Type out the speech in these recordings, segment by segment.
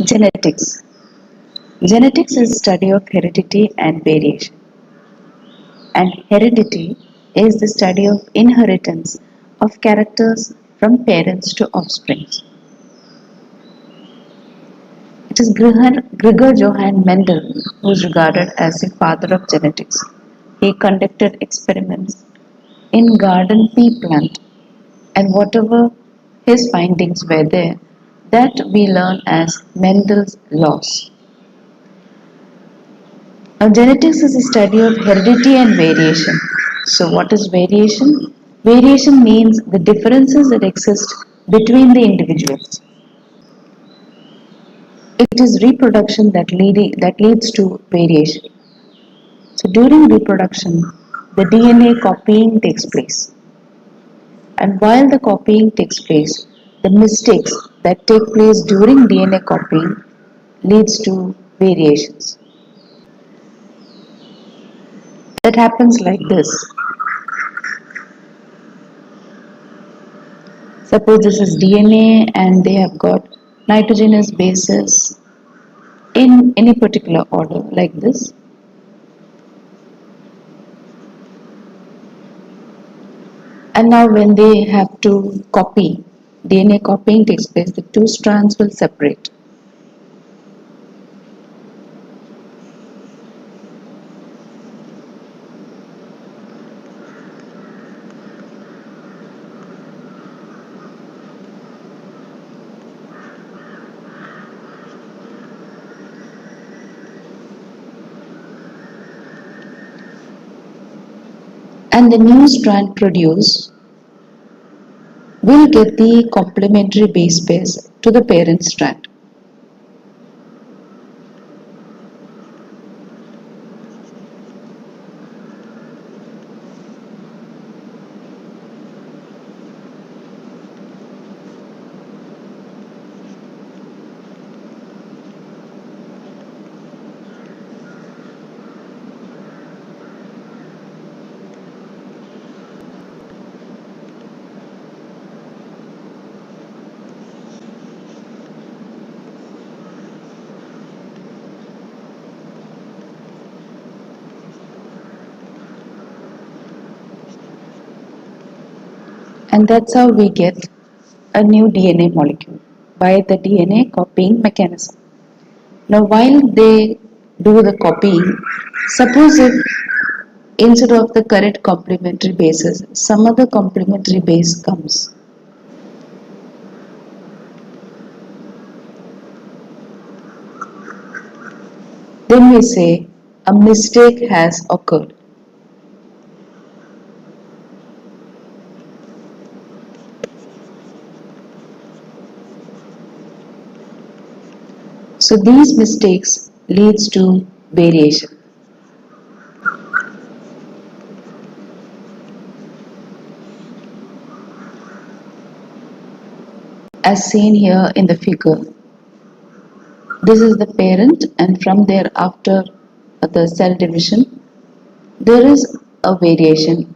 Genetics. Genetics is study of heredity and variation. And heredity is the study of inheritance of characters from parents to offspring. It is Gregor Johann Mendel who is regarded as the father of genetics. He conducted experiments in garden pea plant, and whatever his findings were there, that we learn as Mendel's laws. Now, genetics is a study of heredity and variation. So, what is variation? Variation means the differences that exist between the individuals. It is reproduction that leads to variation. So, during reproduction, the DNA copying takes place. And while the copying takes place, the mistakes that take place during DNA copying leads to variations. That happens like this. Suppose this is DNA and they have got nitrogenous bases in any particular order like this. And now when they have to copy, DNA copying takes place, the two strands will separate. And the new strand produced will get the complementary base pairs to the parent strand. And that's how we get a new DNA molecule by the DNA copying mechanism. Now, while they do the copying, suppose if instead of the correct complementary bases, some other complementary base comes. Then we say a mistake has occurred. So these mistakes leads to variation. As seen here in the figure, this is the parent, and from there after the cell division, there is a variation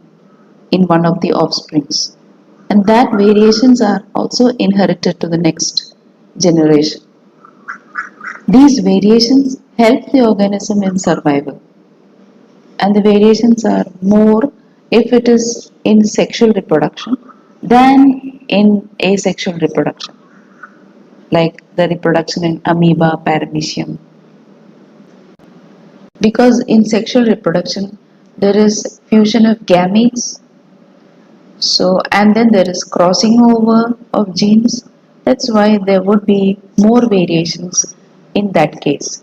in one of the offsprings, and that variations are also inherited to the next generation. These variations help the organism in survival, and the variations are more if it is in sexual reproduction than in asexual reproduction, like the reproduction in amoeba, paramecium. Because in sexual reproduction there is fusion of gametes, so and then there is crossing over of genes. That's why there would be more variations in that case.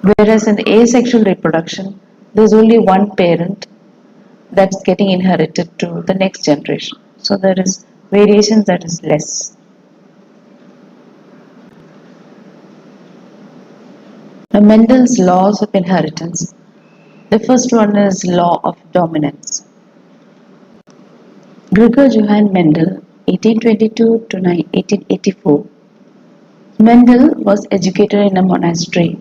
Whereas in asexual reproduction, there's only one parent that's getting inherited to the next generation. So there is variation that is less. Now, Mendel's laws of inheritance. The first one is law of dominance. Gregor Johann Mendel, 1822 to 1884. Mendel was educated in a monastery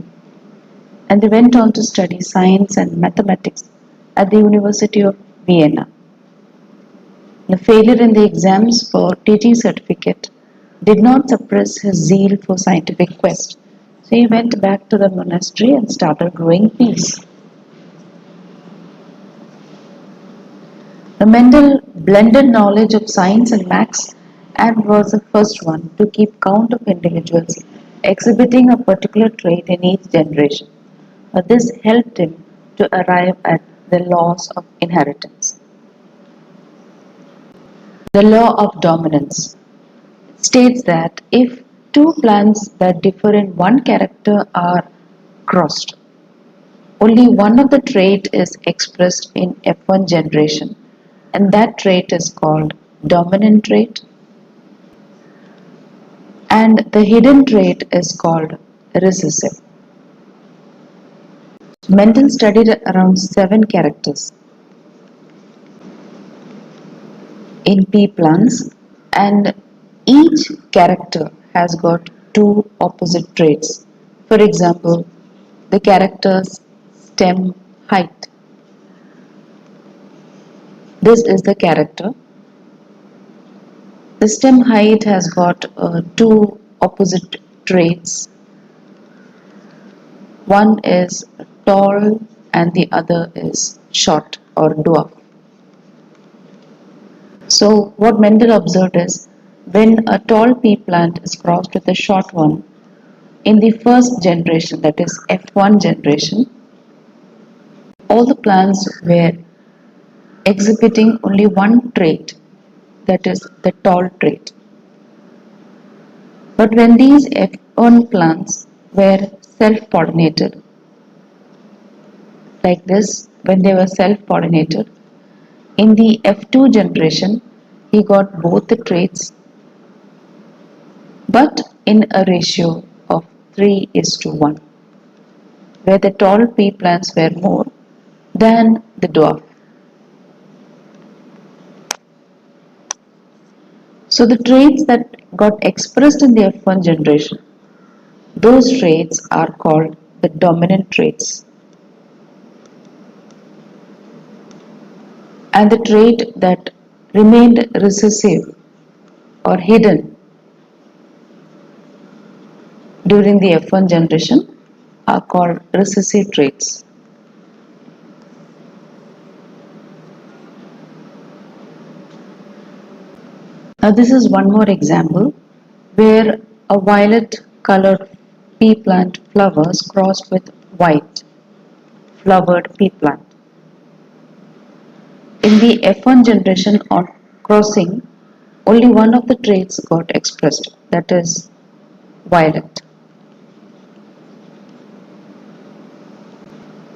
and they went on to study science and mathematics at the University of Vienna. The failure in the exams for teaching certificate did not suppress his zeal for scientific quest. So he went back to the monastery and started growing peace. The Mendel blended knowledge of science and maths and was the first one to keep count of individuals exhibiting a particular trait in each generation. This helped him to arrive at the laws of inheritance. The law of dominance states that if two plants that differ in one character are crossed, only one of the trait is expressed in F1 generation, and that trait is called dominant trait, and the hidden trait is called recessive. Mendel studied around 7 characters in pea plants, and each character has got two opposite traits. For example, the character's stem height. This is the character. The stem height has got two opposite traits. One is tall and the other is short or dwarf. So what Mendel observed is when a tall pea plant is crossed with a short one in the first generation, that is F1 generation, all the plants were exhibiting only one trait, that is the tall trait. But when these F1 plants were self-pollinated, like this, when they were self-pollinated, in the F2 generation, he got both the traits, but in a ratio of 3:1, where the tall pea plants were more than the dwarf. So the traits that got expressed in the F1 generation, those traits are called the dominant traits. And the trait that remained recessive or hidden during the F1 generation are called recessive traits. Now this is one more example where a violet colored pea plant flowers crossed with white flowered pea plant. In the F1 generation on crossing, only one of the traits got expressed, that is violet.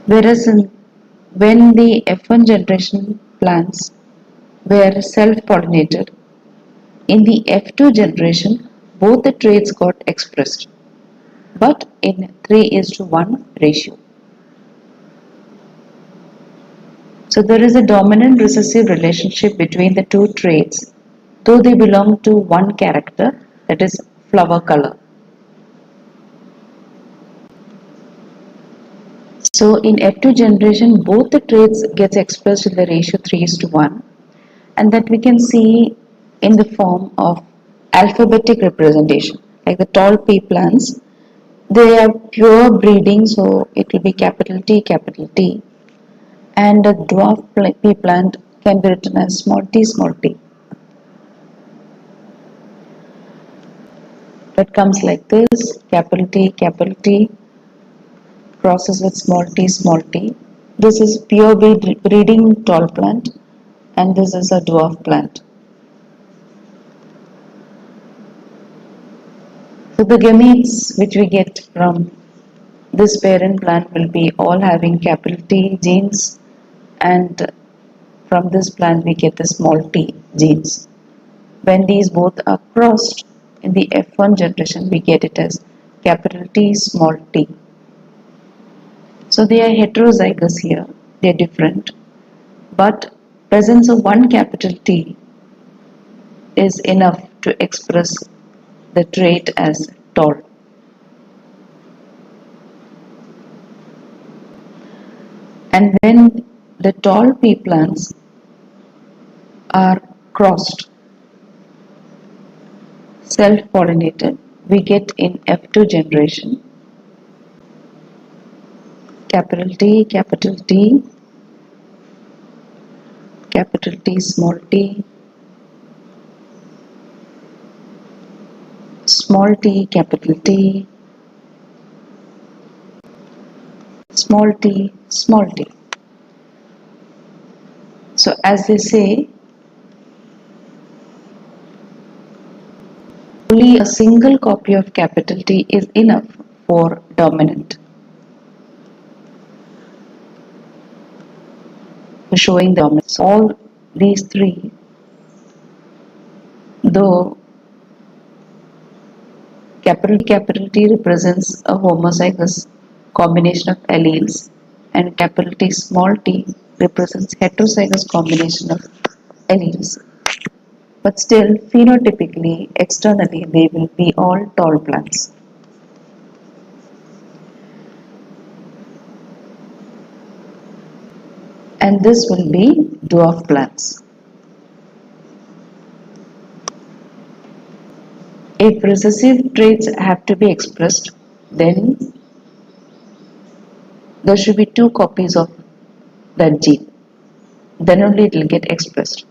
Whereas when the F1 generation plants were self-pollinated, in the F2 generation both the traits got expressed, but in 3:1 ratio. So there is a dominant recessive relationship between the two traits, though they belong to one character, that is flower color. So in F2 generation, both the traits gets expressed in the ratio 3:1, and that we can see in the form of alphabetic representation. Like the tall pea plants, they are pure breeding, so it will be capital T, and a dwarf pea plant can be written as small t. That comes like this: capital T, crosses with small t. This is pure breeding tall plant, and this is a dwarf plant. So the gametes which we get from this parent plant will be all having capital T genes, and from this plant we get the small t genes. When these both are crossed in the F1 generation, we get it as capital T, small t. So they are heterozygous here, they are different, but presence of one capital T is enough to express the trait as tall. And when the tall pea plants are crossed self-pollinated, we get in F2 generation capital T, capital T, capital T, small t, capital T, small t, small t. So as they say, only a single copy of capital T is enough for dominant. For showing the dominance. All these three, though capital T represents a homozygous combination of alleles and capital T small t represents heterozygous combination of alleles. But still, phenotypically, externally, they will be all tall plants. And this will be dwarf plants. If recessive traits have to be expressed, then there should be two copies of that gene. Then only it will get expressed.